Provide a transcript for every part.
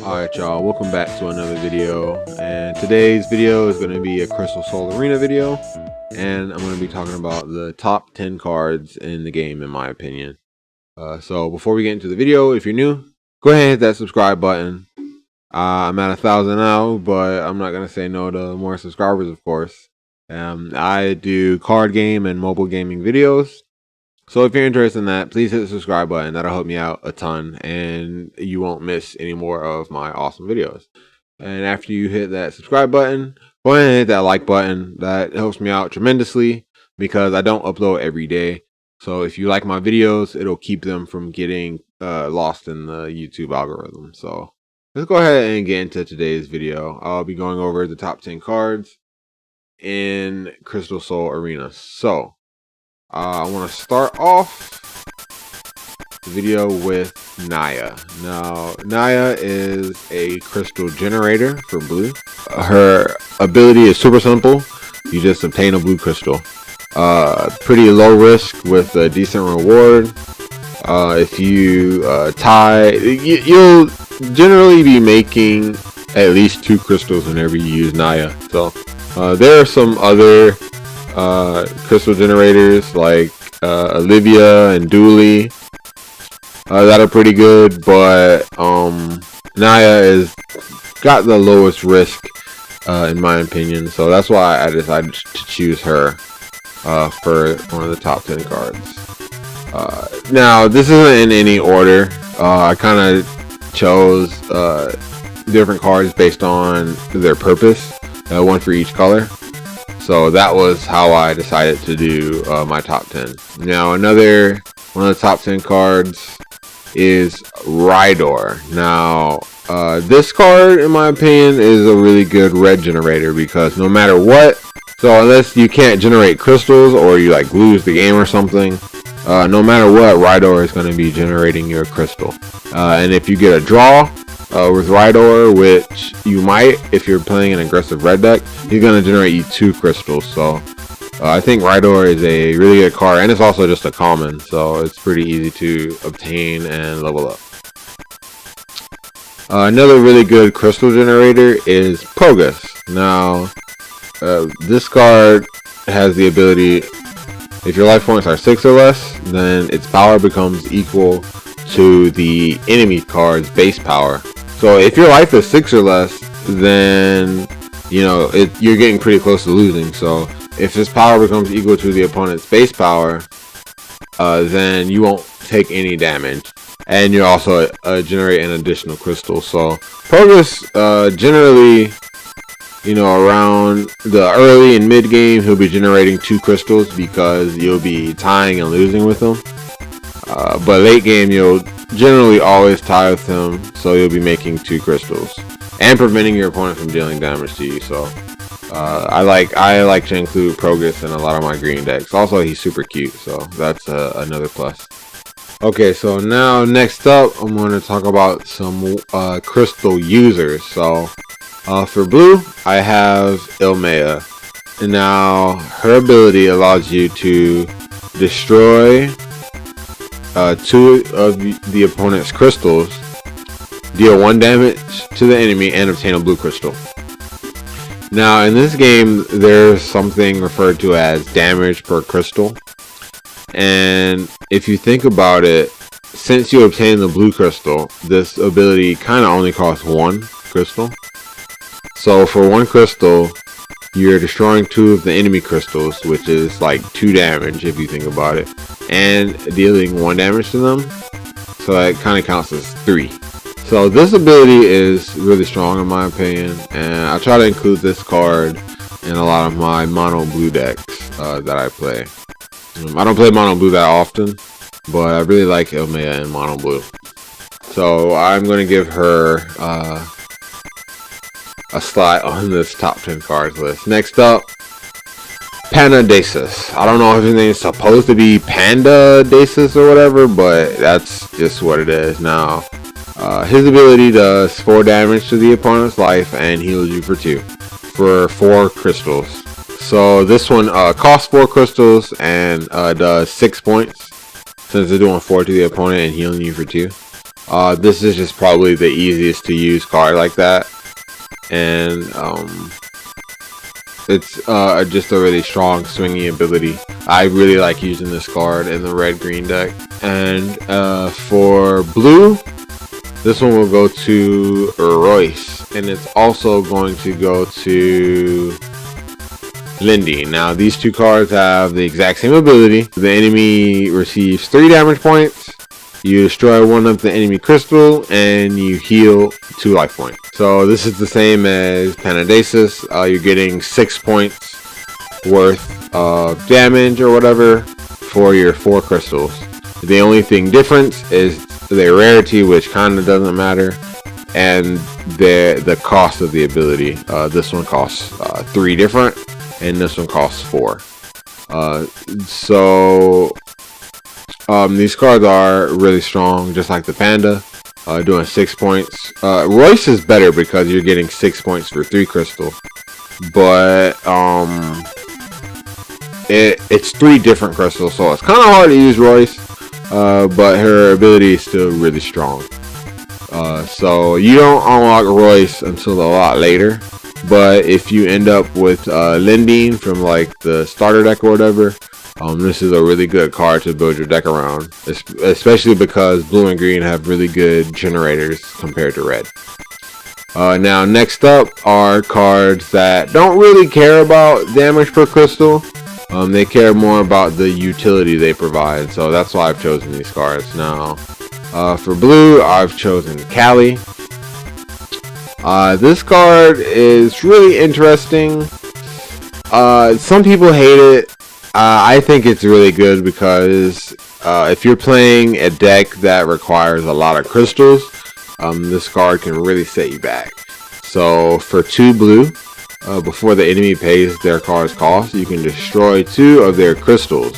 Alright y'all, welcome back to another video, and today's video is going to be a Crystal Soul Arena video, and I'm going to be talking about the top 10 cards in the game in my opinion. So before we get into the video, if you're new, go ahead and hit that subscribe button. I'm at 1,000 now, but I'm not going to say no to more subscribers, of course. I do card game and mobile gaming videos. So if you're interested in that, please hit the subscribe button. That'll help me out a ton, and you won't miss any more of my awesome videos. And after you hit that subscribe button, go ahead and hit that like button. That helps me out tremendously because I don't upload every day. So if you like my videos, it'll keep them from getting lost in the YouTube algorithm. So let's go ahead and get into today's video. I'll be going over the top 10 cards in Crystal Soul Arena. So I want to start off the video with Naya. Now, Naya is a crystal generator for blue. Her ability is super simple. You just obtain a blue crystal. Pretty low risk with a decent reward. If you tie, you'll generally be making at least 2 crystals whenever you use Naya. So there are some other crystal generators like Olivia and Dooley that are pretty good, but Naya is got the lowest risk in my opinion, so that's why I decided to choose her for one of the top 10 cards. Now this isn't in any order. I kind of chose different cards based on their purpose, one for each color. So that was how I decided to do my top 10. Now another one of the top 10 cards is Rydor. Now this card in my opinion is a really good red generator because no matter what, so unless you can't generate crystals or you like lose the game or something, no matter what, Rydor is going to be generating your crystal. And if you get a draw with Rydor, which you might if you're playing an aggressive red deck, he's going to generate you 2 crystals. So I think Rydor is a really good card, and it's also just a common, so it's pretty easy to obtain and level up. Another really good crystal generator is Progus. Now this card has the ability, if your life points are 6 or less, then its power becomes equal to the enemy card's base power. So if your life is 6 or less, then you know you're getting pretty close to losing. So if his power becomes equal to the opponent's base power, then you won't take any damage, and you also generate an additional crystal. So Progus generally, you know, around the early and mid game, he'll be generating 2 crystals because you'll be tying and losing with him. But late game, you'll generally always tie with him, so you'll be making 2 crystals and preventing your opponent from dealing damage to you. So I like to include Progus in a lot of my green decks. Also, he's super cute, so that's another plus. Okay, so now next up, I'm going to talk about some crystal users. So for blue, I have Ilmea. Now her ability allows you to destroy 2 of the opponent's crystals, deal 1 damage to the enemy, and obtain a blue crystal. Now in this game, there's something referred to as damage per crystal, and if you think about it, since you obtain the blue crystal, this ability kind of only costs 1 crystal. So for 1 crystal, you're destroying 2 of the enemy crystals, which is like 2 damage if you think about it, and dealing 1 damage to them, so that kind of counts as 3. So this ability is really strong in my opinion, and I try to include this card in a lot of my mono blue decks that I play. I don't play mono blue that often, but I really like Ilmea in mono blue, so I'm going to give her a slot on this top 10 cards list. Next up, Panadesis. I don't know if his name is supposed to be Panadesis or whatever, but that's just what it is. Now his ability does 4 damage to the opponent's life and heals you for 2 for 4 crystals. So this one costs 4 crystals and does 6 points since it's doing 4 to the opponent and healing you for 2. This is just probably the easiest to use card like that, and it's just a really strong swinging ability. I really like using this card in the red-green deck. And for blue, this one will go to Royce, and it's also going to go to Lindy. Now these two cards have the exact same ability. The enemy receives 3 damage points. You destroy one of the enemy crystal and you heal 2 life points. So this is the same as Panadesis. You're getting 6 points worth of damage or whatever for your 4 crystals. The only thing difference is the rarity, which kind of doesn't matter, and the cost of the ability. This one costs 3 different, and this one costs 4. These cards are really strong, just like the Panda, doing 6 points. Royce is better because you're getting 6 points for 3 crystal, but it's 3 different crystals, so it's kind of hard to use Royce, but her ability is still really strong. So you don't unlock Royce until a lot later, but if you end up with Lending from like the starter deck or whatever, this is a really good card to build your deck around, especially because blue and green have really good generators compared to red. Now next up are cards that don't really care about damage per crystal. They care more about the utility they provide, so that's why I've chosen these cards. Now for blue, I've chosen Kali. This card is really interesting. Some people hate it. I think it's really good because if you're playing a deck that requires a lot of crystals, this card can really set you back. So for 2 blue, before the enemy pays their card's cost, you can destroy 2 of their crystals,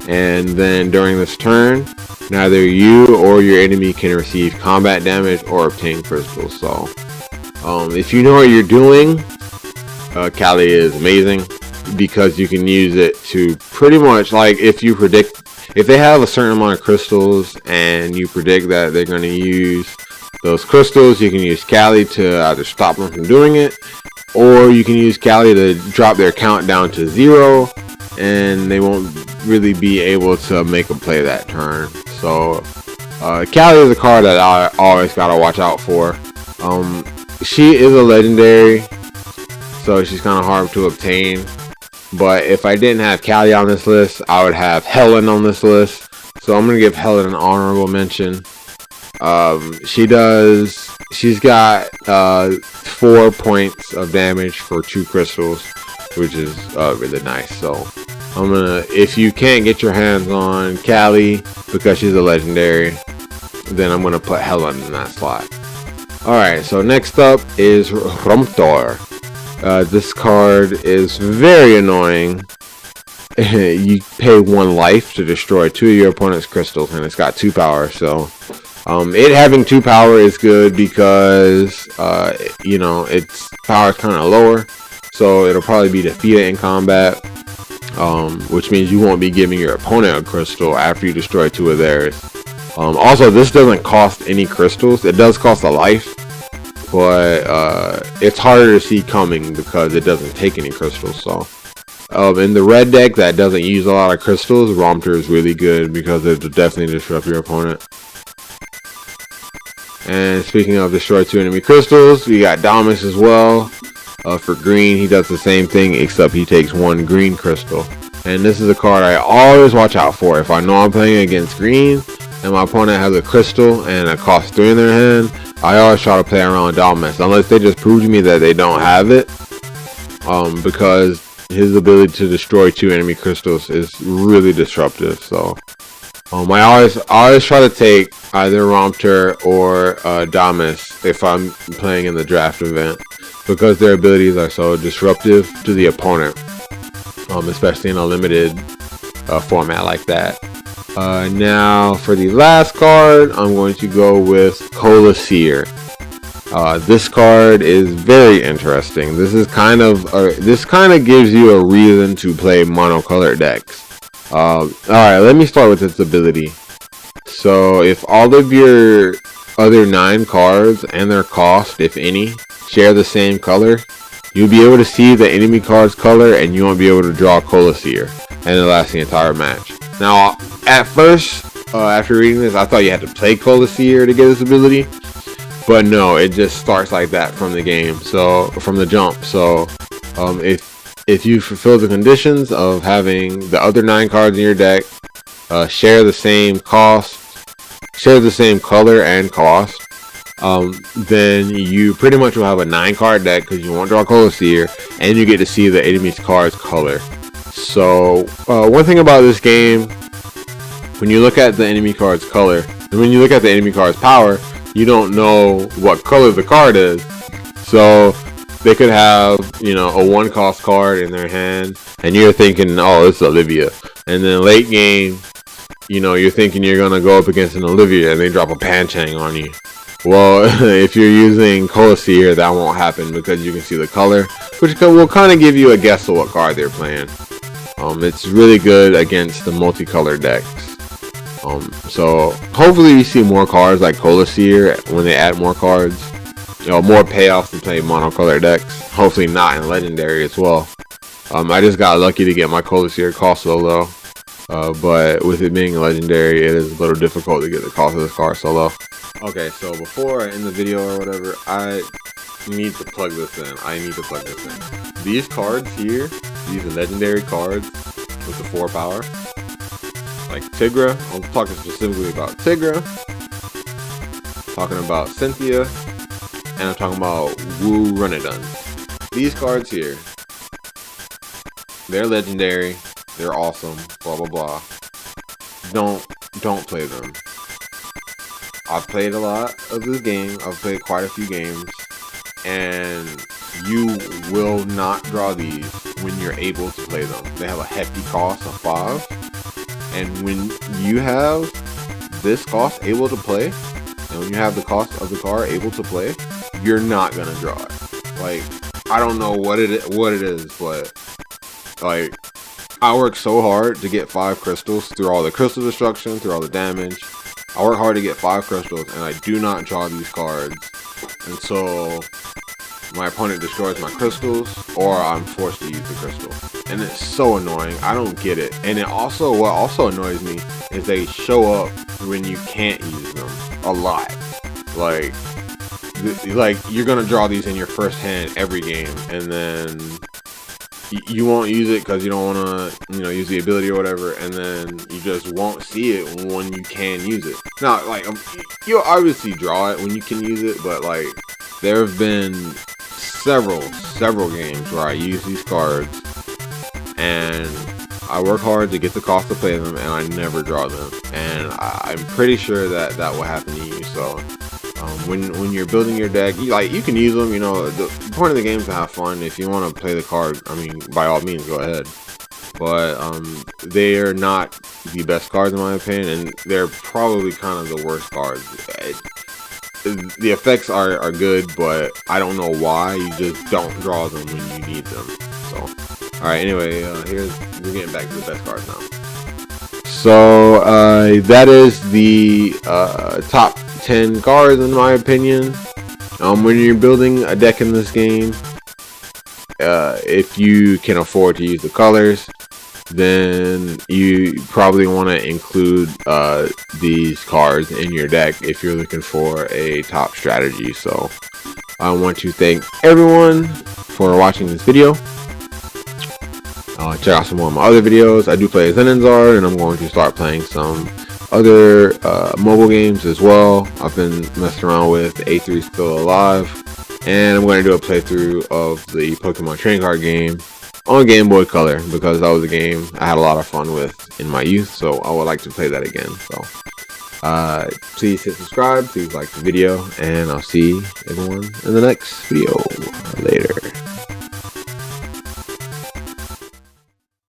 and then during this turn, neither you or your enemy can receive combat damage or obtain crystals. So if you know what you're doing, Kali is amazing, because you can use it to pretty much, like, if they have a certain amount of crystals and you predict that they're going to use those crystals, you can use Kali to either stop them from doing it, or you can use Kali to drop their count down to 0 and they won't really be able to make a play that turn. So Kali is a card that I always gotta watch out for. She is a legendary, so she's kind of hard to obtain. But if I didn't have Kali on this list, I would have Helen on this list. So I'm going to give Helen an honorable mention. She's got 4 points of damage for 2 crystals, which is really nice. So if you can't get your hands on Kali because she's a legendary, then I'm going to put Helen in that slot. Alright, so next up is Rydor. This card is very annoying. You pay 1 life to destroy 2 of your opponent's crystals, and it's got 2 power. So it having 2 power is good because its power is kind of lower, so it'll probably be defeated in combat, which means you won't be giving your opponent a crystal after you destroy 2 of theirs. Also, this doesn't cost any crystals. It does cost a life, but it's harder to see coming because it doesn't take any crystals. So in the red deck that doesn't use a lot of crystals, Rarecuisine is really good because it'll definitely disrupt your opponent. And speaking of destroy 2 enemy crystals, we got Damas as well. For green, he does the same thing, except he takes 1 green crystal. And this is a card I always watch out for. If I know I'm playing against green and my opponent has a crystal and it costs 3 in their hand, I always try to play around Damas, unless they just prove to me that they don't have it, because his ability to destroy 2 enemy crystals is really disruptive. So I always try to take either Rarecuisine or Damas if I'm playing in the draft event, because their abilities are so disruptive to the opponent, especially in a limited format like that. Now for the last card, I'm going to go with Seer. This card is very interesting. This kind of gives you a reason to play monocolored decks. Alright, let me start with its ability. So if all of your other 9 cards and their cost, if any, share the same color, you'll be able to see the enemy card's color and you won't be able to draw Seer, and it lasts the entire match. Now, at first, after reading this, I thought you had to play Seer to get this ability, but no, it just starts like that from the game, so from the jump. So if you fulfill the conditions of having the other 9 cards in your deck share the same cost, share the same color and cost, then you pretty much will have a 9 card deck because you won't draw Seer, and you get to see the enemy's card's color. So one thing about this game, when you look at the enemy card's color, and when you look at the enemy card's power, you don't know what color the card is. So they could have, you know, a 1 cost card in their hand, and you're thinking, oh, it's Olivia. And then late game, you know, you're thinking you're gonna go up against an Olivia, and they drop a Panchang on you. Well, if you're using Seer, that won't happen because you can see the color, which will kind of give you a guess of what card they're playing. It's really good against the multicolor decks. So hopefully we see more cards like Seer when they add more cards. You know, more payoffs to play monocolor decks. Hopefully not in legendary as well. I just got lucky to get my Seer cost so low. But with it being legendary, it is a little difficult to get the cost of this card so low. Okay, so before I end the video or whatever, I need to plug this in. These cards here, these legendary cards with the 4 power, like Tigra, I'm talking specifically about Tigra, talking about Cynthia, and I'm talking about Wu Runadon. These cards here, they're legendary, they're awesome, blah blah blah. Don't play them. I've played a lot of this game, I've played quite a few games, and you will not draw these when you're able to play them. They have a hefty cost of 5, and when you have this cost able to play, and when you have the cost of the card able to play, you're not gonna draw it. Like, I don't know what it is, but like, I work so hard to get 5 crystals through all the crystal destruction, through all the damage. I work hard to get 5 crystals, and I do not draw these cards until my opponent destroys my crystals, or I'm forced to use the crystal. And it's so annoying. I don't get it. And it also, what also annoys me is they show up when you can't use them a lot. Like you're gonna draw these in your first hand every game, and then you won't use it because you don't want to, you know, use the ability or whatever, and then you just won't see it when you can use it. Now, like, you'll obviously draw it when you can use it, but like, there have been several games where I use these cards and I work hard to get the cost to play them, and I never draw them, and I'm pretty sure that will happen to you. So when you're building your deck, you can use them. You know, the point of the game is to have fun. If you want to play the card, I mean, by all means, go ahead. But they are not the best cards in my opinion, and they're probably kind of the worst cards. The effects are good, but I don't know why. You just don't draw them when you need them. So, all right. Anyway, we're getting back to the best cards now. So that is the top 10 cards in my opinion. When you're building a deck in this game, if you can afford to use the colors, then you probably want to include these cards in your deck if you're looking for a top strategy. So I want to thank everyone for watching this video. Check out some more of my other videos. I do play as Zenanzar, and I'm going to start playing some other mobile games as well. I've been messing around with A3 Still Alive, and I'm going to do a playthrough of the Pokemon trading card game on Game Boy Color, because that was a game I had a lot of fun with in my youth, so I would like to play that again. So please hit subscribe, please like the video, and I'll see everyone in the next video. Later.